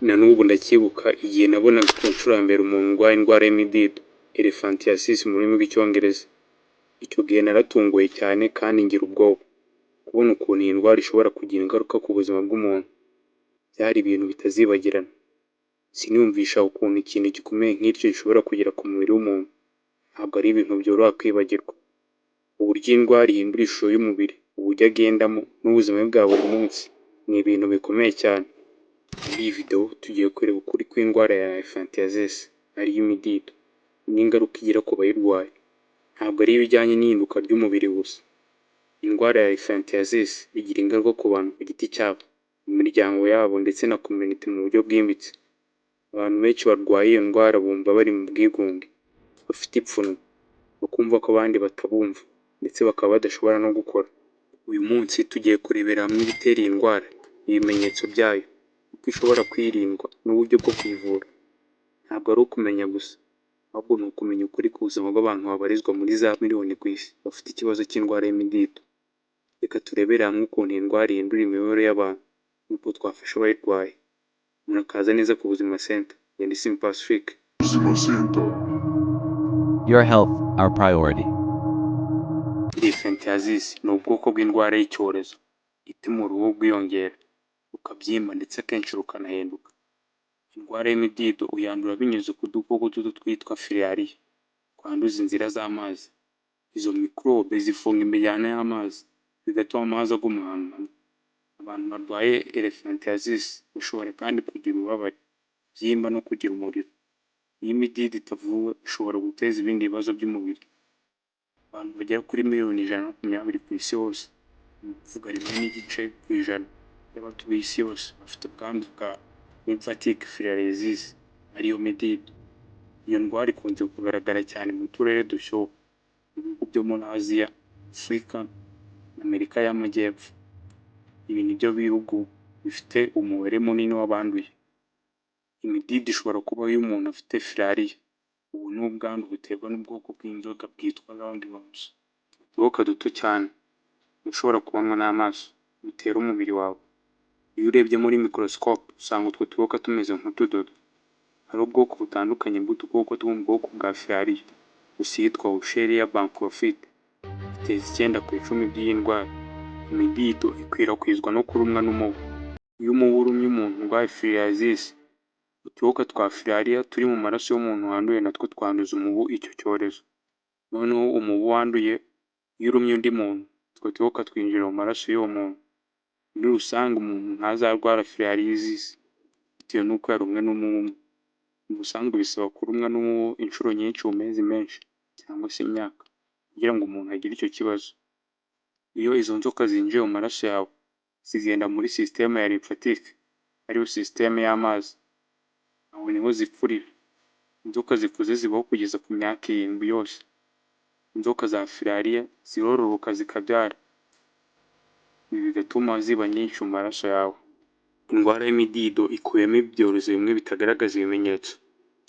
na n'ubu ndacyibuka igihe nabonaga ku nshuro ya mbere umuntu urwaye indwara y'imidido elephantiasis mu rurimi rw'icyongereza. Icyo gihe naratunguwe cyane kandi ngira ubwoba kubona ukuntu iyi ndwara ishobora kugira ingaruka ku buzima bw'umuntu. Byari ibintu bitazibagirana. Siniyumvisha ukuntu ikintu gikomeye nk'icyo gishobora kugera ku mubiri w'umuntu. Ntabwo ari ibintu byoroha kwibagirwa. Uburyo iyi ndwara ihindura ishusho y'umubiri, uburyo agendamo n'ubuzima bwe bwa buri munsi ni ibintu bikomeye cyane. Muri iyi video tugiye kureba ukuri kw'indwara ya elephantiasis ariyo imidido n'ingaruka igira ku bayirwaye. Ntabwo ari ibijyanye n'ihinduka ry'umubiri gusa. Indwara ya elephantiasis igira ingaruka ku bantu ku giti cyabo, mu miryango yabo ndetse na community mu buryo bwimbitse. Abantu benshi barwaye iyo ndwara bumva bari mu bwigunge, bafite ipfunwe, bakumva ko abandi batabumva ndetse bakaba badashobora no gukora. Uyu munsi tugiye kurebera hamwe ibitera iyi ndwara, ibimenyetso byayo, uko ishobora kwirindwa n'uburyo bwo kuyivura. Ntabwo ari ukumenya gusa, ahubwo ni ukumenya ukuri ku buzima bw'abantu babarizwa muri za miliyoni ku isi bafite ikibazo cy'indwara y'imidido. Reka turebere hamwe ukuntu iyi ndwara ihindura imibereho y'abantu n'uko twafasha abayirwaye. Murakaza neza ku Buzima Center. Ndi Sim Pacifique. Your health, our priority. Elephantiasis ni ubwoko bw'indwara y'icyorezo ituma uruhu rwiyongera, rukabyimba ndetse akenshi rukanahinduka. Indwara y'imidido uyandura binyuze ku dukoko duto twitwa filariya twanduza inzira z'amazi. Izo mikorobe zifunga imijyana y'amazi bigatuma amazi aguma ahantu hamwe. Abantu barwaye elephantiasis bashobora kandi kugira ububabare, kubyimba no kugira umuriro. Iyo imidido itavuwe ishobora guteza ibindi bibazo by'umubiri. Abantu bagera kuri miliyoni 120 ku isi hose, ni ukuvuga 1.5% y'abatuye isi yose bafite ubwandu bwa lymphatic filariasis ariyo midido. Iyo ndwara ikunze kugaragara cyane mu turere dushyuha, mu bihugu byo muri Aziya, Afurika na Amerika y'Amajyepfo. Ibi ni byo bihugu bifite umubare munini w'abanduye. Imidido ishobora kubaho iyo umuntu afite filariya. Ubu ni ubwandu buterwa n'ubwoko bw'inzoka bwitwa roundworms. Utuboka duto cyane ushobora kubonwa n'amaso bitera umubiri wawe. Iyo urebye muri microscope usanga utwo tuboka tumeze nk'utudodo. Hari ubwoko butandukanye bw'udukoko two mu bwoko bwa filariya. Gusa iyitwa Escherichia bankrofite iteza 9% by'iyi ndwara. Imidido ikwirakwizwa no kurumwa n'umubu. Iyo umubu urumye umuntu urwaye filariasis, utuboka twa filariya turi mu maraso y'umuntu wanduye natwo twanduza umubu icyo cyorezo. Noneho umubu wanduye iyo urumye undi muntu, utwo tuboka twinjira mu maraso y'uwo muntu. Muri rusange umuntu ntazarwara filariasis bitewe n'uko yarumwe n'umubu. Mu busanzwe bisaba kurumwa n'umubu inshuro nyinshi mu mezi menshi cyangwa se imyaka kugira ngo umuntu agire icyo kibazo. Iyo izo nzoka zinjiye mu maraso yawe, zigenda muri sisiteme ya lymphatic ariyo sisiteme y'amazi. Aho niho zipfurira. Inzoka zikuze zibaho kugeza ku myaka 7 yose. Inzoka za filariya zirororoka zikabyara. Ibi bigatuma ziba nyinshi mu maraso yawe. Indwara y'imidido ikubiyemo ibyorezo bimwe bitagaragaza ibimenyetso,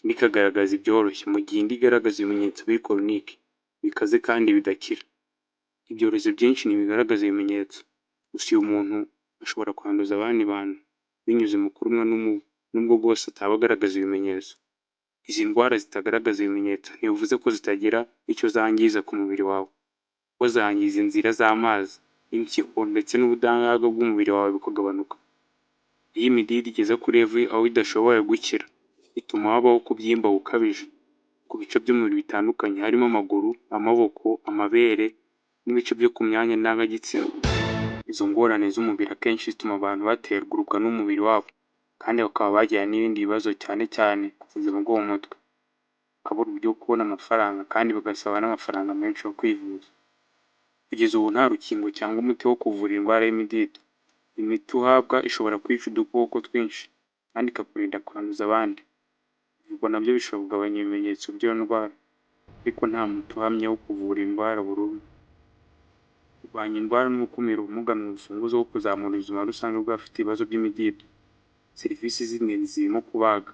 indi ikagaragaza ibyoroshye, mu gihe indi igaragaza ibimenyetso biri chronique, bikaze kandi bidakira. Ibyorezo byinshi ntibigaragaza ibimenyetso, gusa uyu muntu ashobora kwanduza abandi bantu binyuze mu kurumwa n'umubu, nubwo bwose ataba agaragaza ibimenyetso. Izi ndwara zitagaragaza ibimenyetso ntibivuze ko zitagira icyo zangiza ku mubiri wawe, kuko zangiza inzira z'amazi, impyiko ndetse n'ubudahangarwa bw'umubiri wawe bukagabanuka. Iyo imidido igeze kuri level aho idashoboye gukira, ituma habaho kubyimba gukabije ku bice by'umubiri bitandukanye, harimo amaguru, amaboko, amabere n'ibice byo ku myanya ndangagitsina. Izo ngorane z'umubiri akenshi zituma abantu baterwa urubwa n'umubiri wabo, kandi bakaba bagira n'ibindi bibazo cyane cyane ku buzima bwo mu mutwe. Bakabura uburyo bwo kubona amafaranga kandi bagasaba n'amafaranga menshi yo kwivuza. Kugeza ubu nta rukingo cyangwa umuti wo kuvura indwara y'imidido. Imiti uhabwa ishobora kwica udukoko twinshi kandi ikakurinda kwanduza abandi. Ubwo nabyo bishobora kugabanya ibimenyetso by'iyo ndwara, ariko nta muti uhamye wo kuvura indwara burundu. Kurwanya indwara no gukumira ubumuga ni urufunguzo rwo kuzamura ubuzima rusange bw'abafite ibibazo by'imidido. Serivisi z'ingenzi zirimo kubaga,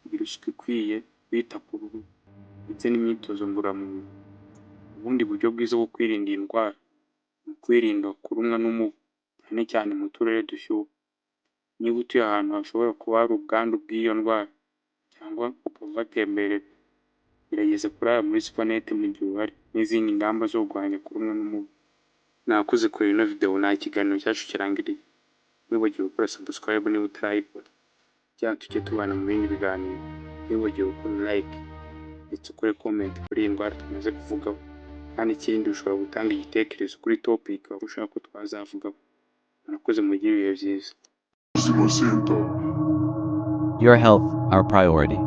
kugira isuku ikwiye, kwita ku ruhu ndetse n'imyitozo ngororamubiri. Ubundi buryo bwiza bwo kwirinda iyi ndwara ni ukwirinda kurumwa n'umubu, cyane cyane mu turere dushyuha. Niba utuye ahantu hashobora kuba hari ubwandu bw'iyo ndwara cyangwa ukaba watemberera, gerageza kurara muri supanete mu gihe uhari, n'izindi ngamba zo kurwanya kurumwa n'umubu. Mwakoze kureba ino video, nta kiganiro cyacu kirangiriye. Ntiwibagirwe gukora subscribe niba utarayikora, cyangwa tujye tubana mu bindi biganiro. Ntiwibagirwe gukora like ndetse ukore comment kuri iyi ndwara tumaze kuvugaho, kandi ikindi ushobora gutanga igitekerezo kuri topic waba ushaka ko twazavugaho. Murakoze, mugire ibihe byiza. Your health, our priority.